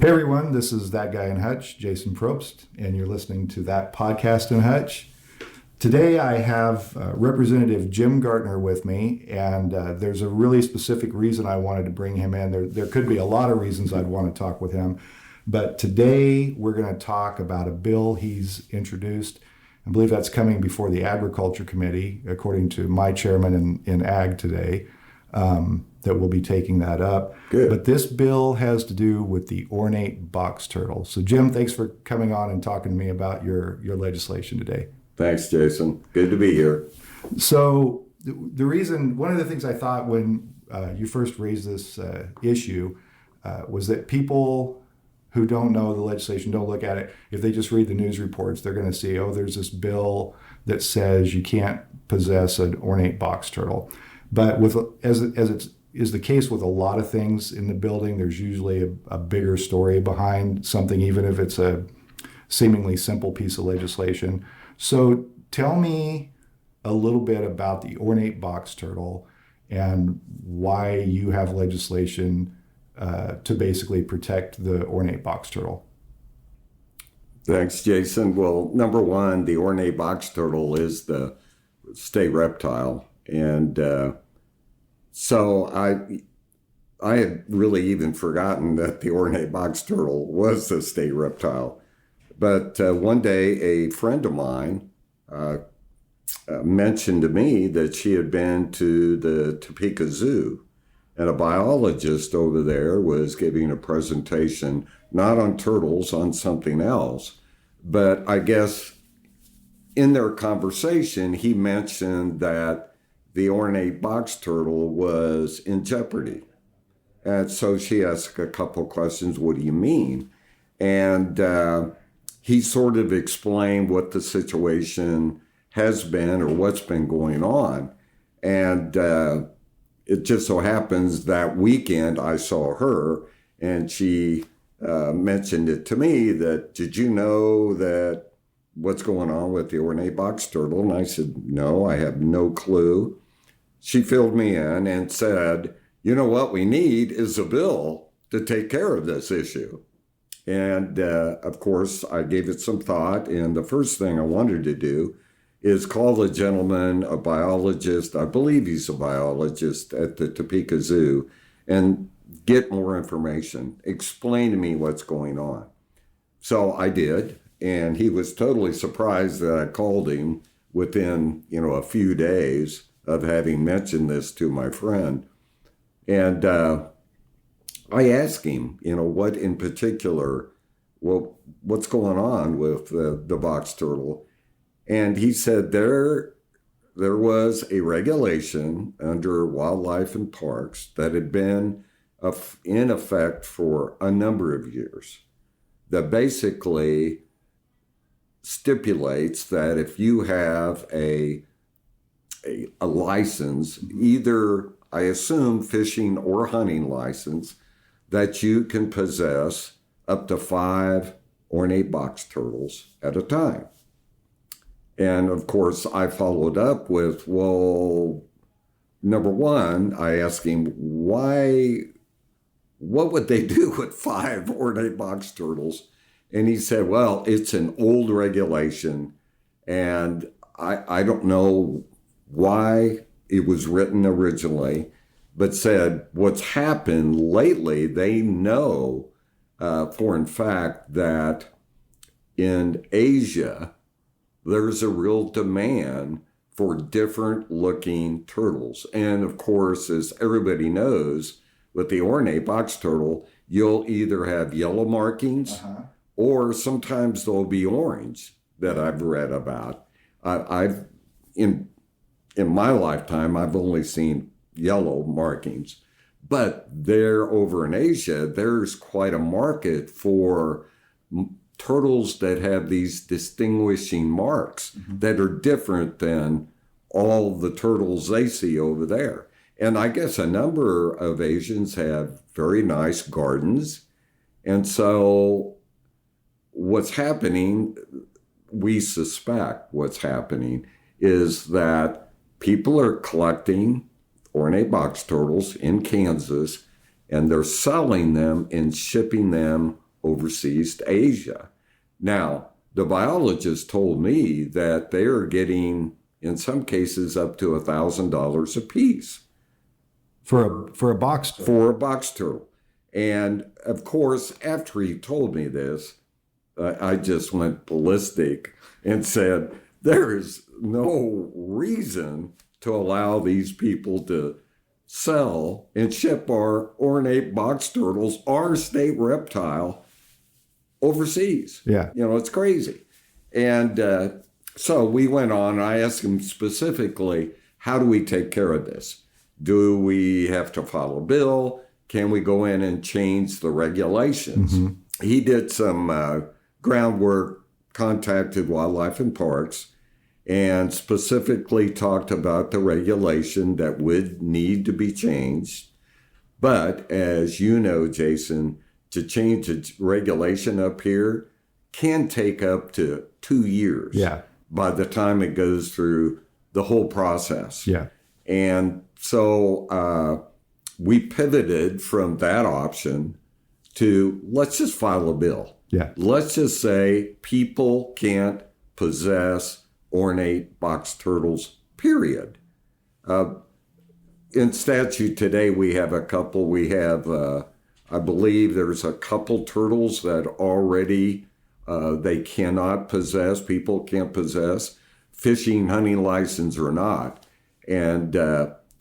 Hey everyone, this is That Guy in Hutch, Jason Probst, and you're listening to That Podcast in Hutch. Today I have Representative Jim Gartner with me, and there's a really specific reason I wanted to bring him in. There could be a lot of reasons I'd want to talk with him, but today we're going to talk about a bill he's introduced. I believe that's coming before the Agriculture Committee, according to my chairman in Ag today. That will be taking that up. Good. But this bill has to do with the Ornate Box Turtle. So Jim, thanks for coming on and talking to me about your legislation today. Thanks, Jason. Good to be here. So the reason, one of the things I thought when you first raised this issue was that people who don't know the legislation, don't look at it, if they just read the news reports, they're going to see, oh, there's this bill that says you can't possess an ornate box turtle. But as it is the case with a lot of things in the building, there's usually a bigger story behind something, even if it's a seemingly simple piece of legislation. So tell me a little bit about the ornate box turtle and why you have legislation to basically protect the ornate box turtle. Thanks, Jason. Well, number one, the ornate box turtle is the state reptile. And so I had really even forgotten that the ornate box turtle was the state reptile. But one day a friend of mine mentioned to me that she had been to the Topeka Zoo, and a biologist over there was giving a presentation, not on turtles, on something else. But I guess in their conversation, he mentioned that the ornate box turtle was in jeopardy. And so she asked a couple questions, what do you mean? And he sort of explained what the situation has been or what's been going on. And it just so happens that weekend I saw her and she mentioned it to me that, did you know that what's going on with the ornate box turtle? And I said, no, I have no clue. She filled me in and said, you know what we need is a bill to take care of this issue. And of course, I gave it some thought. And the first thing I wanted to do is call the gentleman, a biologist, I believe he's a biologist at the Topeka Zoo, and get more information, explain to me what's going on. So I did. And he was totally surprised that I called him within, a few days of having mentioned this to my friend. And I asked him, what in particular, what's going on with the box turtle? And he said there was a regulation under Wildlife and Parks that had been in effect for a number of years that basically stipulates that if you have a license, either, I assume, fishing or hunting license, that you can possess up to 5 ornate box turtles at a time. And of course, I followed up with, well, number one, I asked him, what would they do with 5 ornate box turtles? And he said, well, it's an old regulation, and I don't know why it was written originally, but said what's happened lately, they know for in fact that in Asia, there's a real demand for different looking turtles. And of course, as everybody knows, with the ornate box turtle, you'll either have yellow markings or sometimes they'll be orange that I've read about. I've in my lifetime, I've only seen yellow markings, but there over in Asia, there's quite a market for turtles that have these distinguishing marks that are different than all the turtles they see over there. And I guess a number of Asians have very nice gardens. And so what's happening, we suspect what's happening is that people are collecting ornate box turtles in Kansas, and they're selling them and shipping them overseas to Asia. Now, the biologists told me that they are getting, in some cases, up to $1,000 a piece For a box turtle. for a box turtle. And of course, after he told me this, I just went ballistic and said, there is no reason to allow these people to sell and ship our ornate box turtles, our state reptile, overseas. Yeah. It's crazy. And so we went on. I asked him specifically, how do we take care of this? Do we have to file a bill? Can we go in and change the regulations? Mm-hmm. He did some groundwork, contacted Wildlife and Parks, and specifically talked about the regulation that would need to be changed. But as you know, Jason, to change a regulation up here can take up to 2 years. Yeah. By the time it goes through the whole process. Yeah. And so we pivoted from that option to let's just file a bill. Yeah. Let's just say people can't possess ornate box turtles, period. In statute today, we have a couple. We have, I believe there's a couple turtles that already they cannot possess, people can't possess, fishing, hunting license or not. And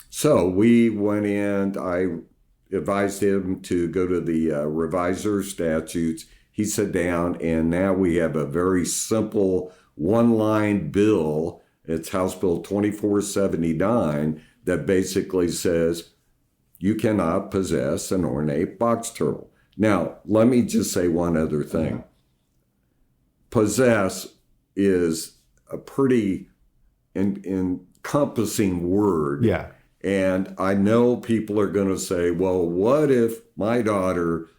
so we went in, I advised him to go to the revisor statutes. He sat down, and now we have a very simple one-line bill. It's House Bill 2479 that basically says you cannot possess an ornate box turtle. Now, let me just say one other thing. Possess is a pretty encompassing word. Yeah. And I know people are going to say, well, what if my daughter,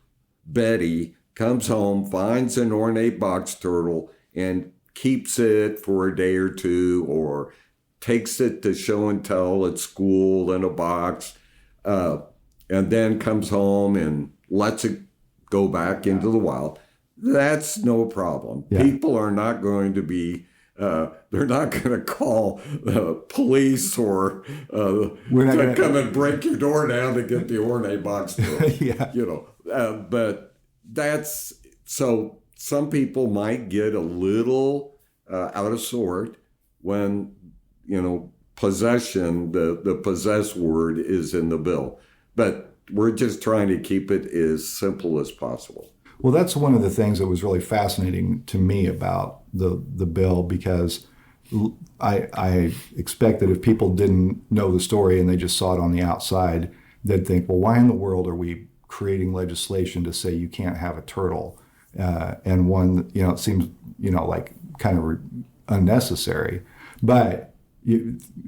Betty, comes home, finds an ornate box turtle, and keeps it for a day or two, or takes it to show and tell at school in a box, and then comes home and lets it go back into the wild? That's no problem. Yeah. People are not going to be, they're not going to call police or come and break your door down to get the ornate box turtle. Yeah. But that's, so some people might get a little out of sort when, possession, the possess word is in the bill. But we're just trying to keep it as simple as possible. Well, that's one of the things that was really fascinating to me about the bill, because I expect that if people didn't know the story and they just saw it on the outside, they'd think, well, why in the world are we creating legislation to say you can't have a turtle? And one, it seems, like kind of unnecessary. But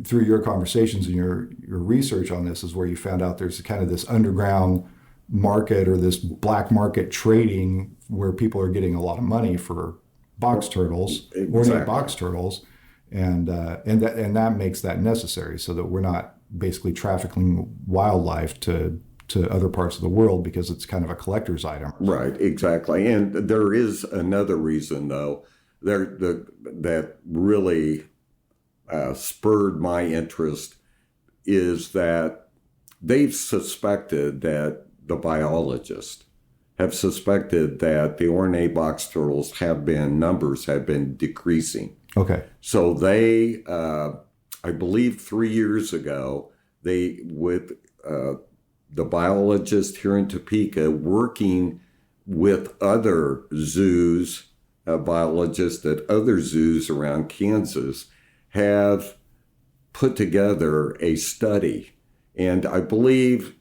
through your conversations and your research on this is where you found out there's kind of this underground market or this black market trading where people are getting a lot of money for box turtles, ornate box turtles, and that makes that necessary so that we're not basically trafficking wildlife to other parts of the world because it's kind of a collector's item. Right, exactly. And there is another reason, though, that really spurred my interest, is that they've suspected that the biologists have suspected that the ornate box turtles numbers have been decreasing. Okay. So they, I believe 3 years ago, with the biologist here in Topeka, working with other zoos, biologists at other zoos around Kansas, have put together a study. And I believe,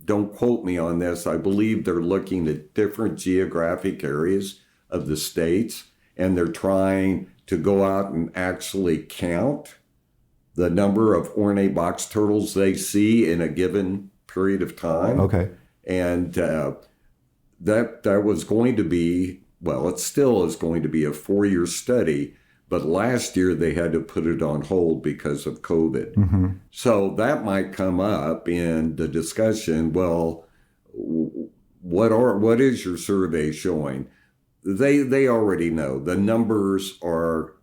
don't quote me on this, I believe they're looking at different geographic areas of the states, and they're trying to go out and actually count the number of ornate box turtles they see in a given period of time. Okay. And that was going to be, well, it still is going to be a 4-year study, but last year they had to put it on hold because of COVID. Mm-hmm. So that might come up in the discussion. Well, what is your survey showing? They already know the numbers are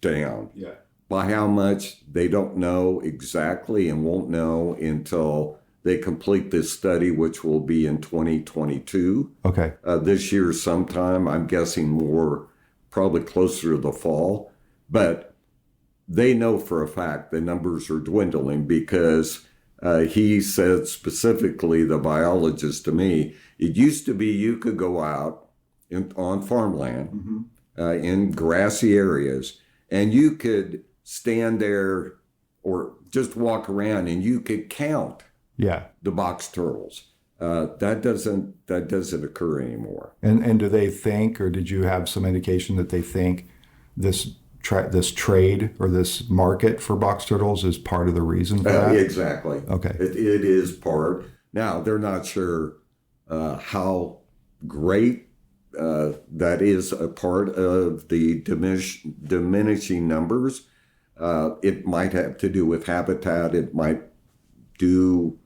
down. Yeah. By how much, they don't know exactly and won't know until they complete this study, which will be in 2022. Okay. This year sometime, I'm guessing more, probably closer to the fall. But they know for a fact the numbers are dwindling because he said specifically, the biologist to me, it used to be you could go out on farmland in grassy areas and you could stand there or just walk around and you could count the box turtles. That doesn't occur anymore. And do they think, or did you have some indication that they think this trade or this market for box turtles is part of the reason for that? Exactly. Okay. It is part. Now, they're not sure how great that is a part of the diminishing numbers. It might have to do with habitat. It might do,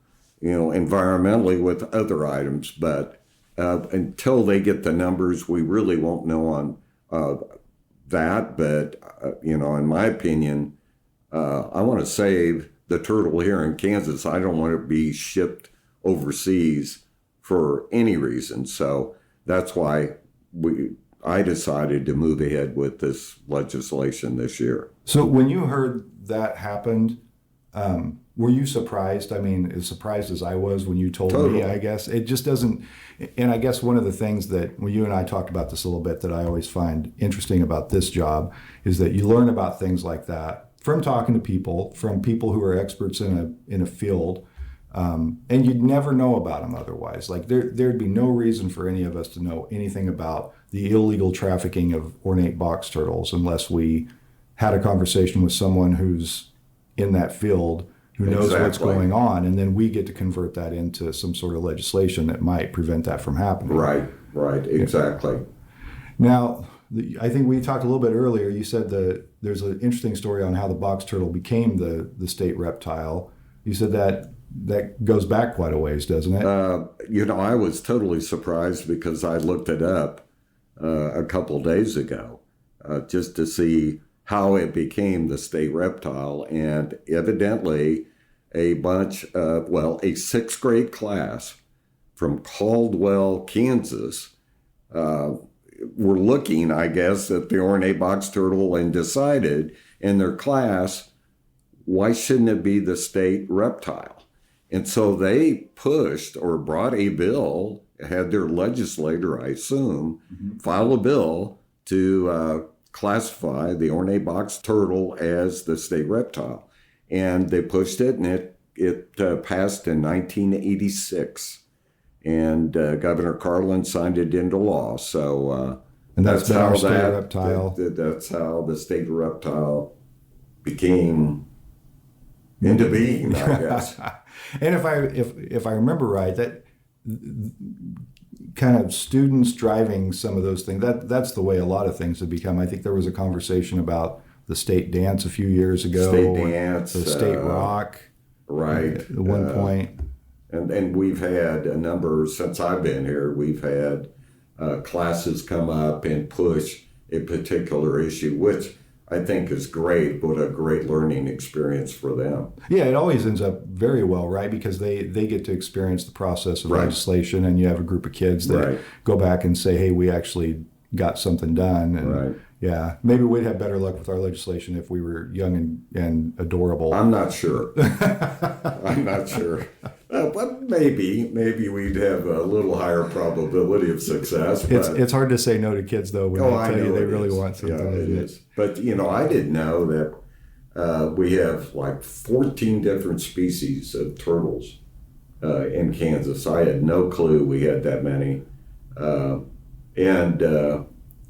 environmentally with other items. But until they get the numbers, we really won't know on that. But, in my opinion, I want to save the turtle here in Kansas. I don't want to be shipped overseas for any reason. So that's why I decided to move ahead with this legislation this year. So when you heard that happened, were you surprised? I mean, as surprised as I was when you told me, I guess. It just doesn't, and I guess one of the things that, when you and I talked about this a little bit, that I always find interesting about this job is that you learn about things like that from talking to people, from people who are experts in a field, and you'd never know about them otherwise. Like there'd be no reason for any of us to know anything about the illegal trafficking of ornate box turtles unless we had a conversation with someone who's in that field, who knows what's going on, and then we get to convert that into some sort of legislation that might prevent that from happening. Right, exactly. Now, I think we talked a little bit earlier, you said that there's an interesting story on how the box turtle became the state reptile. You said that goes back quite a ways, doesn't it? I was totally surprised because I looked it up a couple days ago just to see how it became the state reptile. And evidently a sixth grade class from Caldwell, Kansas, were looking, I guess, at the ornate box turtle and decided in their class, why shouldn't it be the state reptile? And so they pushed or brought a bill, had their legislator, I assume, file a bill to classify the ornate box turtle as the state reptile. And they pushed it, and it passed in 1986. And Governor Carlin signed it into law. So and that's how state reptile. That's how the state reptile became into being, I guess. And if I remember right, that kind of students driving some of those things, that's the way a lot of things have become. I think there was a conversation about the state dance a few years ago. State dance. The state rock. Right. At one point. And we've had a number, since I've been here, we've had classes come up and push a particular issue, which I think is great. What a great learning experience for them. Yeah, it always ends up very well, right? Because they get to experience the process of legislation, and you have a group of kids that go back and say, hey, we actually got something done. And yeah, maybe we'd have better luck with our legislation if we were young and adorable. I'm not sure. I'm not sure. But maybe we'd have a little higher probability of success. But it's hard to say no to kids, though, when they tell you they really want something. Yeah, it is. But, I didn't know that we have like 14 different species of turtles in Kansas. I had no clue we had that many. And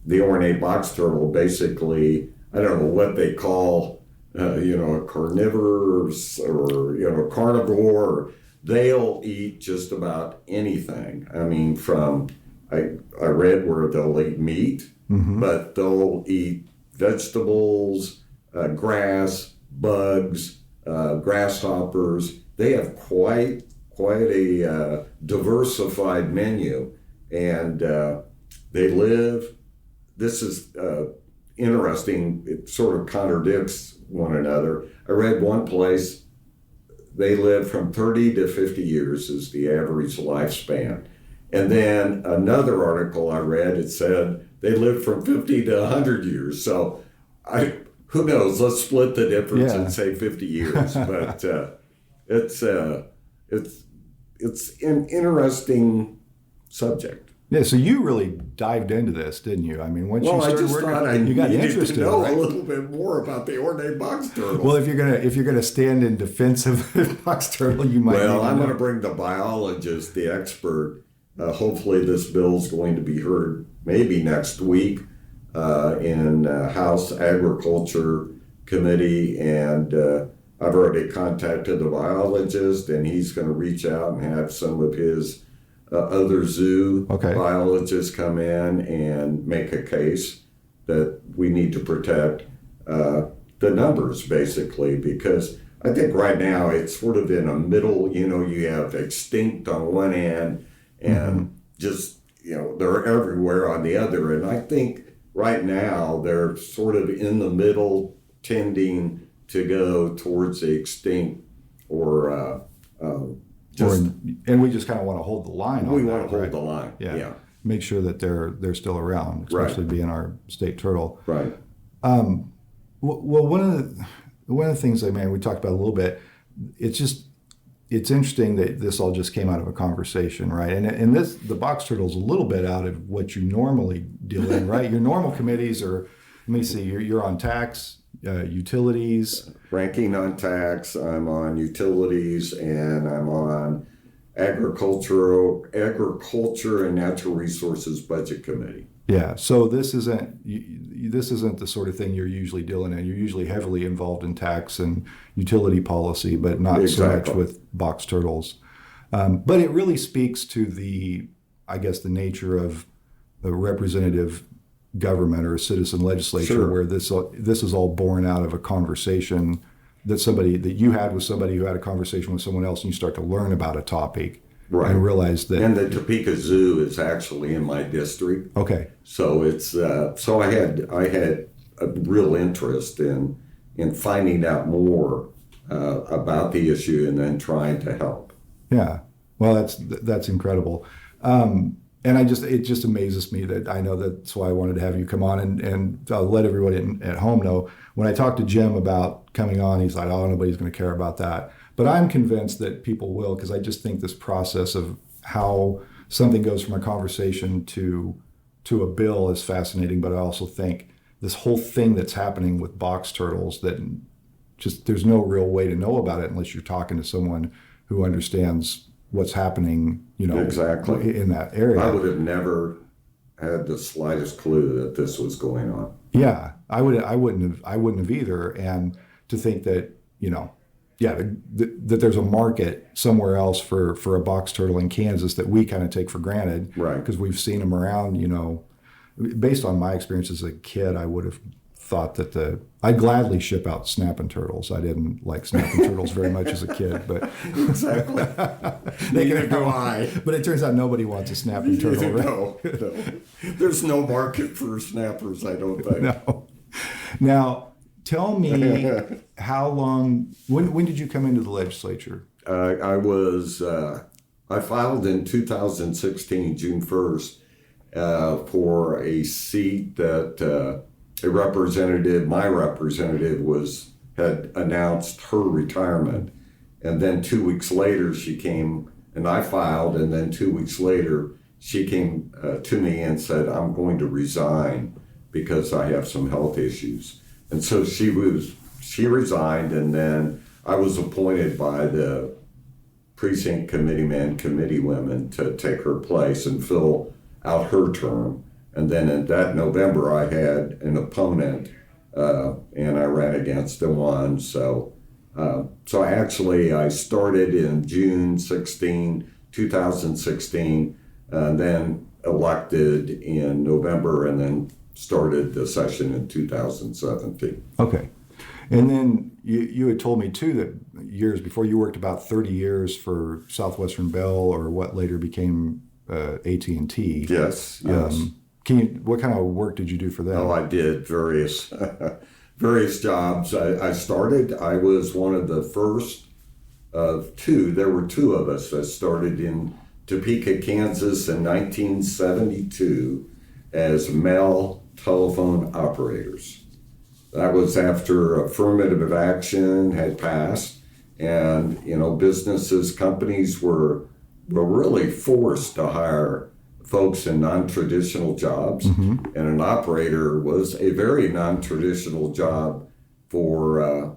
the ornate box turtle, basically, I don't know what they call, a carnivore or carnivore. They'll eat just about anything. I mean, I read where they'll eat meat, but they'll eat vegetables, grass, bugs, grasshoppers. They have quite quite a diversified menu, and they live. This is interesting. It sort of contradicts one another. I read one place they live from 30 to 50 years is the average lifespan. And then another article I read, it said they live from 50 to 100 years. So who knows? Let's split the difference and say 50 years. But it's an interesting subject. Yeah, so you really dived into this, didn't you? I mean, once you started I just working, thought I you got needed interested to know right? a little bit more about the Ornate Box Turtle. Well, if you're gonna stand in defense of the box turtle, you might. Well, I'm going to bring the biologist, the expert. Hopefully, this bill's going to be heard maybe next week in House Agriculture Committee, and I've already contacted the biologist, and he's going to reach out and have some of his other zoo biologists come in and make a case that we need to protect the numbers, basically, because I think right now it's sort of in a middle, you have extinct on one end and just, they're everywhere on the other. And I think right now they're sort of in the middle, tending to go towards the extinct or and we just kind of want to hold the line on we that, want to hold right? the line. Yeah. Make sure that they're still around, especially being our state turtle. Right. Well, one of the things we talked about a little bit. It's interesting that this all just came out of a conversation, right? And the box turtle is a little bit out of what you normally deal in, right? Your normal committees are. Let me see. You're on tax, utilities. Ranking on tax. I'm on utilities, and I'm on agriculture and natural resources budget committee. Yeah. So this isn't the sort of thing you're usually dealing in. You're usually heavily involved in tax and utility policy, but not so much with box turtles. But it really speaks to the nature of a representative government or a citizen legislature, where this is all born out of a conversation that you had with somebody who had a conversation with someone else, and you start to learn about a topic. Right. And realize that. And the Topeka Zoo is actually in my district. Okay. So it's so I had a real interest in finding out more about the issue and then trying to help. Yeah. Well, that's incredible. And it just amazes me that I know that's why I wanted to have you come on and let everybody at home know. When I talked to Jim about coming on, he's like, "Oh, nobody's going to care about that." But I'm convinced that people will, because I just think this process of how something goes from a conversation to a bill is fascinating. But I also think this whole thing that's happening with box turtles, that just there's no real way to know about it unless you're talking to someone who understands what's happening, exactly in that area. I would have never had the slightest clue that this was going on. Yeah, I wouldn't have either. And to think that, that there's a market somewhere else for a box turtle in Kansas that we kind of take for granted, right? Because we've seen them around. Based on my experience as a kid, I would have thought that I'd gladly ship out snapping turtles. I didn't like snapping turtles very much as a kid, but exactly. Neither do I. But it turns out nobody wants a snapping turtle, right? No. There's no market for snappers, I don't think. No. Now, tell me how long. When did you come into the legislature? I filed in 2016, June 1st, for a seat that. My representative had announced her retirement, and then 2 weeks later she came and I filed, and then 2 weeks later she came to me and said, "I'm going to resign because I have some health issues." And so she resigned, and then I was appointed by the precinct committeemen, committee women to take her place and fill out her term. And then in that November, I had an opponent, and I ran against him one. So I started in June 2016, and then elected in November, and then started the session in 2017. Okay. And then you had told me too that years before you worked about 30 years for Southwestern Bell, or what later became AT&T. Yes. What kind of work did you do for them? Oh, I did various jobs. I was one of the first of two. There were two of us that started in Topeka, Kansas in 1972 as mail telephone operators. That was after affirmative action had passed, and businesses, companies were really forced to hire folks in non-traditional jobs, and an operator was a very non-traditional job for a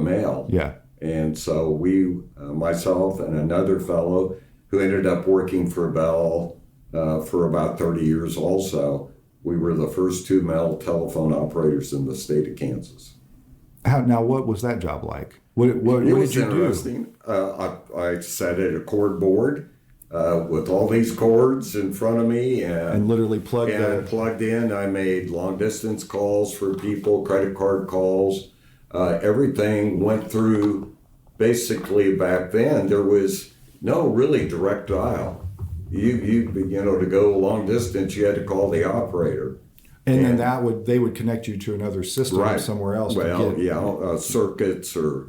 male. Yeah. And so we, myself and another fellow who ended up working for Bell for about 30 years also, we were the first two male telephone operators in the state of Kansas. Now, what was that job like? What It did was you interesting. I sat at a cord board with all these cords in front of me do? And literally plugged plugged in. I made long distance calls for people, credit card calls. Everything went through. Basically, back then there was no really direct dial. You to go long distance, you had to call the operator. And then they would connect you to another system somewhere else. Circuits or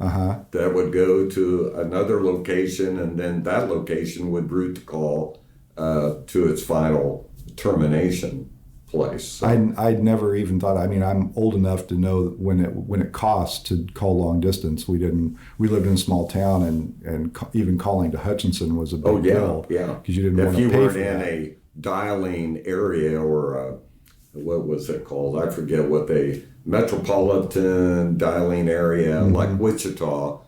that would go to another location, and then that location would route the call to its final termination place. So, I'd never even thought. I mean, I'm old enough to know when it costs to call long distance. We lived in a small town, and even calling to Hutchinson was a big deal. Yeah, because you didn't want to pay for if you weren't in a dialing area or what was it called? I forget what metropolitan dialing area like Wichita.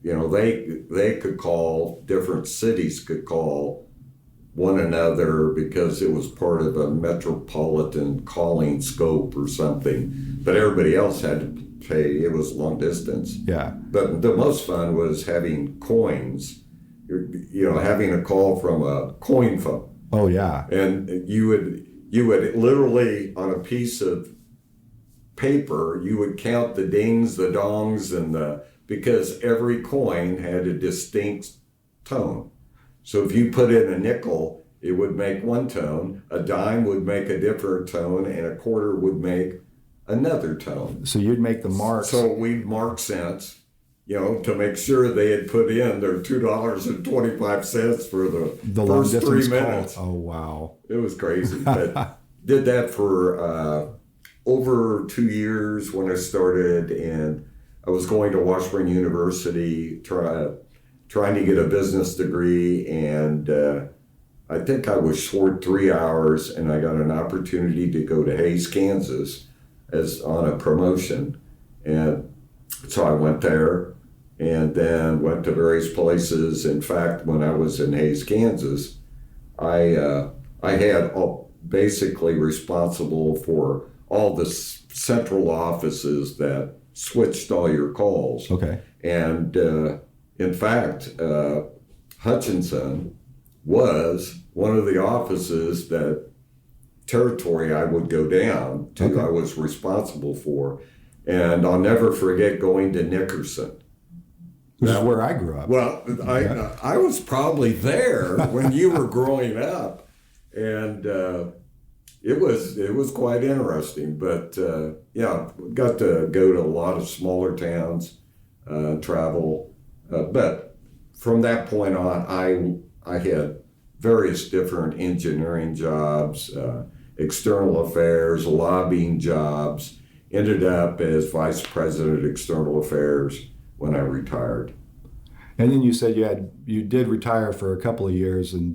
They could call, different cities could call one another because it was part of a metropolitan calling scope or something. But everybody else had to pay. It was long distance. Yeah. But the most fun was having coins. Having a call from a coin phone. Oh yeah. And you would literally, on a piece of paper, you would count the dings, the dongs, because every coin had a distinct tone. So if you put in a nickel, it would make one tone, a dime would make a different tone, and a quarter would make another tone. So you'd make the marks. So we'd mark cents, to make sure they had put in their $2.25 for the first 3 minutes. Call. Oh, wow. It was crazy. But did that for over 2 years when I started, and I was going to Washburn University trying to get a business degree, and I think I was short 3 hours, and I got an opportunity to go to Hays, Kansas as on a promotion. And so I went there and then went to various places. In fact, when I was in Hays, Kansas, I had basically responsible for all the central offices that switched all your calls. Okay. And in fact, Hutchinson was one of the offices that territory I would go down to. Okay. I was responsible for. And I'll never forget going to Nickerson. This is where I grew up. Well, I was probably there when you were growing up, and it was quite interesting. But got to go to a lot of smaller towns, travel. But from that point on, I had various different engineering jobs, external affairs, lobbying jobs. Ended up as vice president of external affairs when I retired. And then you said you did retire for a couple of years and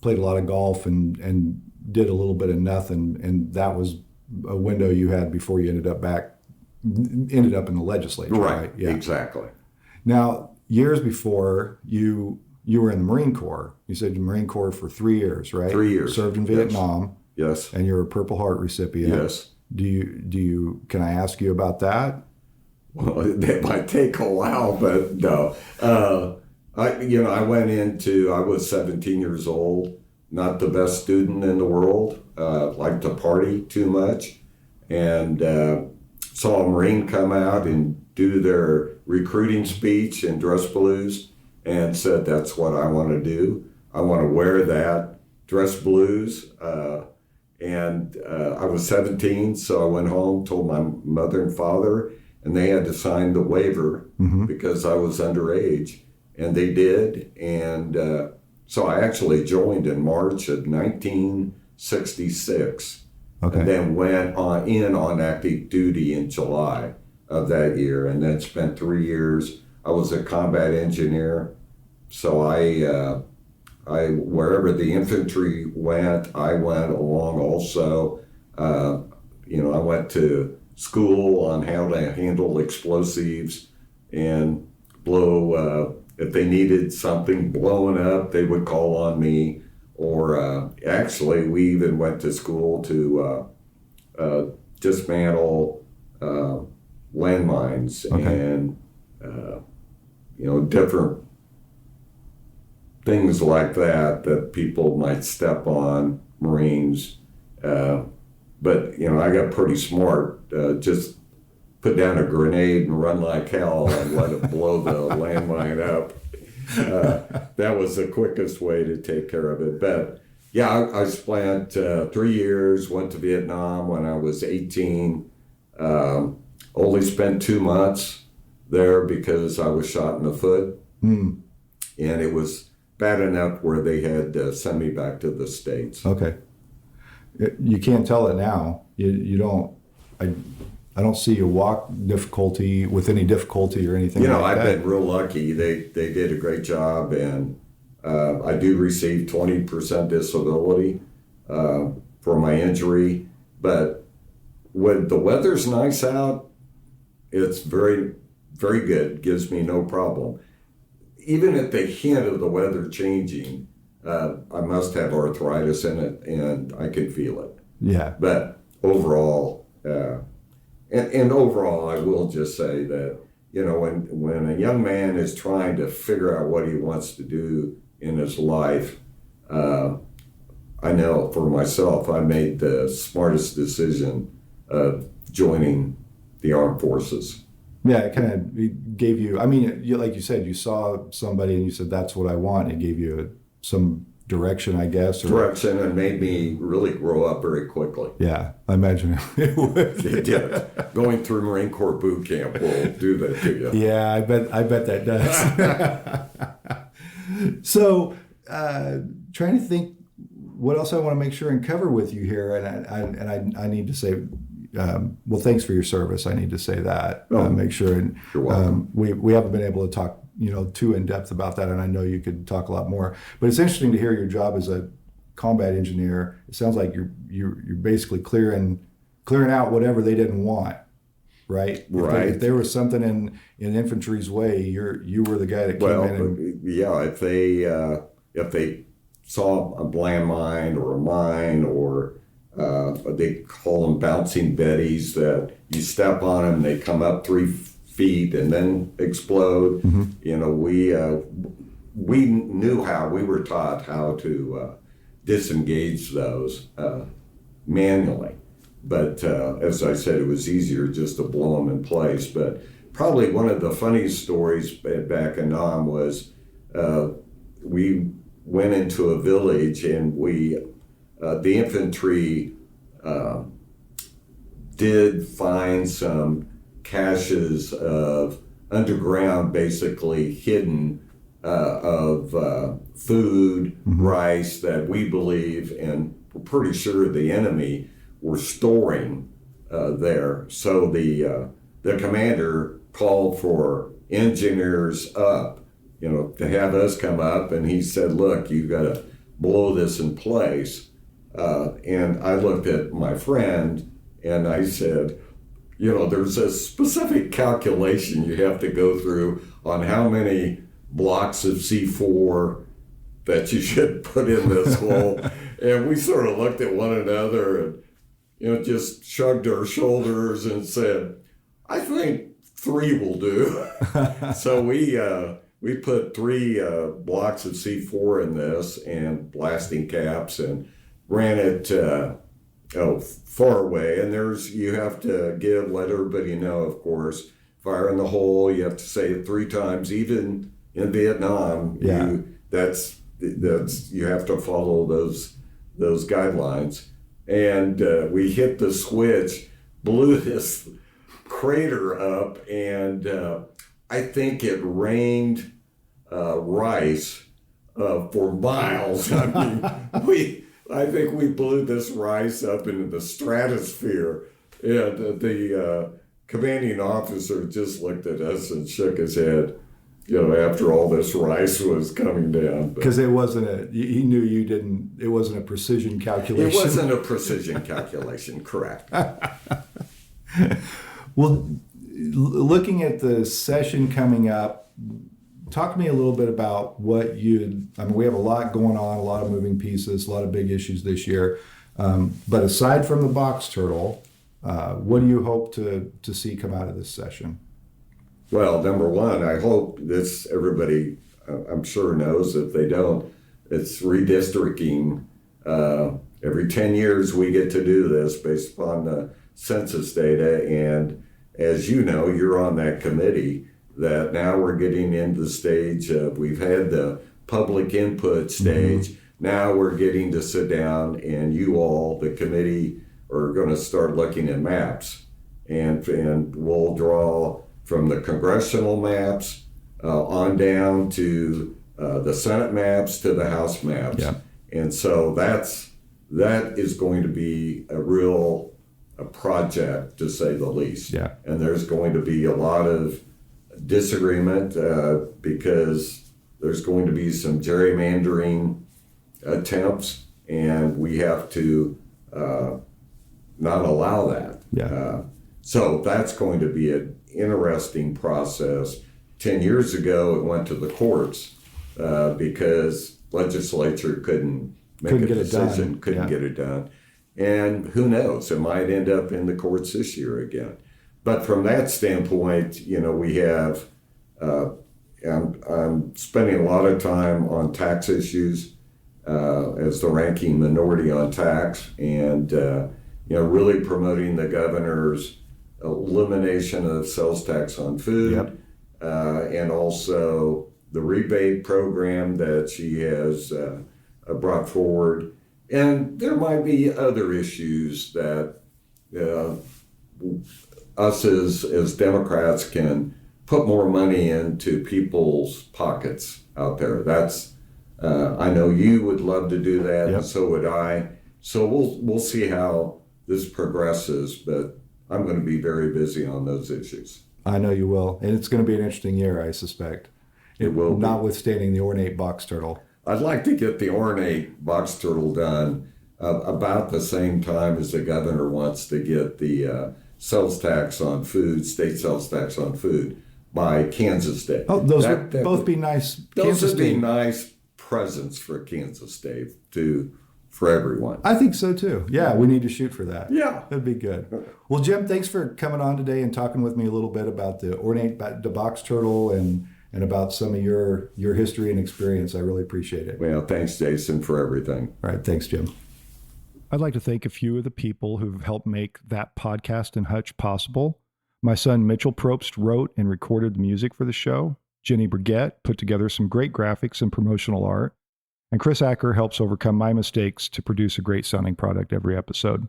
played a lot of golf and did a little bit of nothing, and that was a window you had before you ended up in the legislature. Right? Yeah. Exactly. Now, years before you were in the Marine Corps. You said the Marine Corps for 3 years, right? 3 years. Served in Vietnam. Yes. And you're a Purple Heart recipient. Yes. Can I ask you about that? Well, that might take a while, but no. I was 17 years old, not the best student in the world, liked to party too much, and saw a Marine come out in do their recruiting speech in dress blues and said, that's what I want to do. I want to wear that dress blues. And I was 17, so I went home, told my mother and father, and they had to sign the waiver because I was underage. And they did. And so I actually joined in March of 1966. Okay. And then went on active duty in July of that year, and then spent 3 years. I was a combat engineer, so I wherever the infantry went, I went along also. I went to school on how to handle explosives and blow. If they needed something blowing up, they would call on me. Or actually, we even went to school to dismantle landmines and different things like that people might step on, Marines. But I got pretty smart. Just put down a grenade and run like hell and let it blow the landmine up. That was the quickest way to take care of it. But yeah, I spent 3 years, went to Vietnam when I was 18. Only spent 2 months there because I was shot in the foot. And it was bad enough where they had to send me back to the States. Okay. You can't tell it now. You don't. I don't see you walk difficulty with any difficulty or anything. I've been real lucky. They did a great job, and I do receive 20% disability for my injury. But when the weather's nice out, it's very, very good. Gives me no problem. Even at the hint of the weather changing, I must have arthritis in it, and I can feel it. Yeah. But overall, and overall, I will just say that, when a young man is trying to figure out what he wants to do in his life, I know for myself, I made the smartest decision of joining the armed forces. Yeah, it kind of gave you, like you said, you saw somebody and you said, that's what I want. It gave you some direction, I guess. Direction, and made me really grow up very quickly. Yeah, I imagine it would. It did. Going through Marine Corps boot camp will do that to you. Yeah, I bet that does. So, trying to think what else I want to make sure and cover with you here, and I need to say, well, thanks for your service. I need to say that. Make sure, and you're welcome. We haven't been able to talk too in depth about that, and I know you could talk a lot more. But it's interesting to hear your job as a combat engineer. It sounds like you're basically clearing out whatever they didn't want, right? Right. If there was something in infantry's way, you were the guy that came in. And, yeah. If they saw a landmine or a mine, or they call them bouncing betties, that you step on them, they come up 3 feet and then explode. We knew how. We were taught how to disengage those manually. But as I said, it was easier just to blow them in place. But probably one of the funniest stories back in Nam was we went into a village, and the infantry did find some caches of underground, basically hidden, of food, rice that we believe, and we're pretty sure the enemy were storing there. So the commander called for engineers up, to have us come up, and he said, look, you got to blow this in place. And I looked at my friend and I said, there's a specific calculation you have to go through on how many blocks of C4 that you should put in this hole. And we sort of looked at one another and, just shrugged our shoulders and said, I think 3 will do. So we put 3 blocks of C4 in this and blasting caps, and ran it far away. And you have to let everybody know, of course, fire in the hole. You have to say it 3 times. Even in Vietnam, you have to follow those guidelines. And we hit the switch, blew this crater up, and I think it rained rice for miles. I mean, I think we blew this rice up into the stratosphere, and the commanding officer just looked at us and shook his head, after all this rice was coming down. Because he knew it wasn't a precision calculation. It wasn't a precision calculation, correct. Well, looking at the session coming up, talk to me a little bit about what we have a lot going on, a lot of moving pieces, a lot of big issues this year. But aside from the box turtle, what do you hope to see come out of this session? Well, number one, I hope this, everybody, I'm sure knows. If they don't, it's redistricting. Every 10 years we get to do this based upon the census data. And as you know, you're on that committee, that now we're getting into the stage of, we've had the public input stage. Mm-hmm. Now we're getting to sit down, and you all, the committee, are going to start looking at maps. And we'll draw from the congressional maps on down to the Senate maps to the House maps. Yeah. And so that is going to be a project, to say the least. Yeah. And there's going to be a lot of disagreement because there's going to be some gerrymandering attempts, and we have to not allow that. Yeah. So that's going to be an interesting process. 10 years ago, it went to the courts because legislature couldn't make a decision, couldn't get it done. And who knows, it might end up in the courts this year again. But from that standpoint, we have, I'm spending a lot of time on tax issues as the ranking minority on tax, and really promoting the governor's elimination of sales tax on food. Yep. And also the rebate program that she has brought forward. And there might be other issues that us as Democrats can put more money into people's pockets out there. That's I know you would love to do that, yep. And so would I. So we'll see how this progresses, but I'm going to be very busy on those issues. I know you will, and it's going to be an interesting year, I suspect. It will, notwithstanding the ornate box turtle. I'd like to get the ornate box turtle done about the same time as the governor wants to get the sales tax on food, state sales tax on food, by Kansas Day. Oh, those would both be nice. Those would be nice presents for Kansas Day for everyone. I think so too. Yeah, we need to shoot for that. Yeah. That'd be good. Well, Jim, thanks for coming on today and talking with me a little bit about the ornate box turtle and about some of your history and experience. I really appreciate it. Well, thanks, Jason, for everything. All right. Thanks, Jim. I'd like to thank a few of the people who've helped make That Podcast in Hutch possible. My son Mitchell Probst wrote and recorded the music for the show. Jenny Brigette put together some great graphics and promotional art. And Chris Acker helps overcome my mistakes to produce a great sounding product every episode.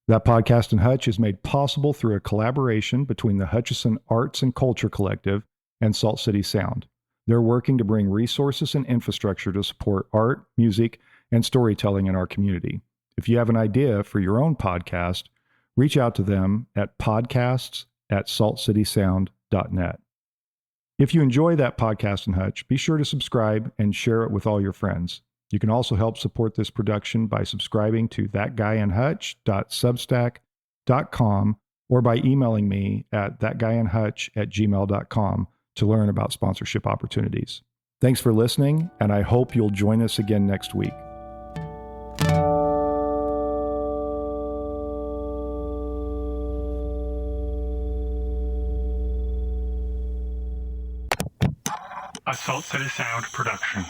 That Podcast in Hutch is made possible through a collaboration between the Hutchison Arts and Culture Collective and Salt City Sound. They're working to bring resources and infrastructure to support art, music, and storytelling in our community. If you have an idea for your own podcast, reach out to them at podcasts@saltcitysound.net. If you enjoy That Podcast in Hutch, be sure to subscribe and share it with all your friends. You can also help support this production by subscribing to thatguyinhutch.substack.com or by emailing me at thatguyinhutch@gmail.com to learn about sponsorship opportunities. Thanks for listening, and I hope you'll join us again next week. A Salt City Sound production.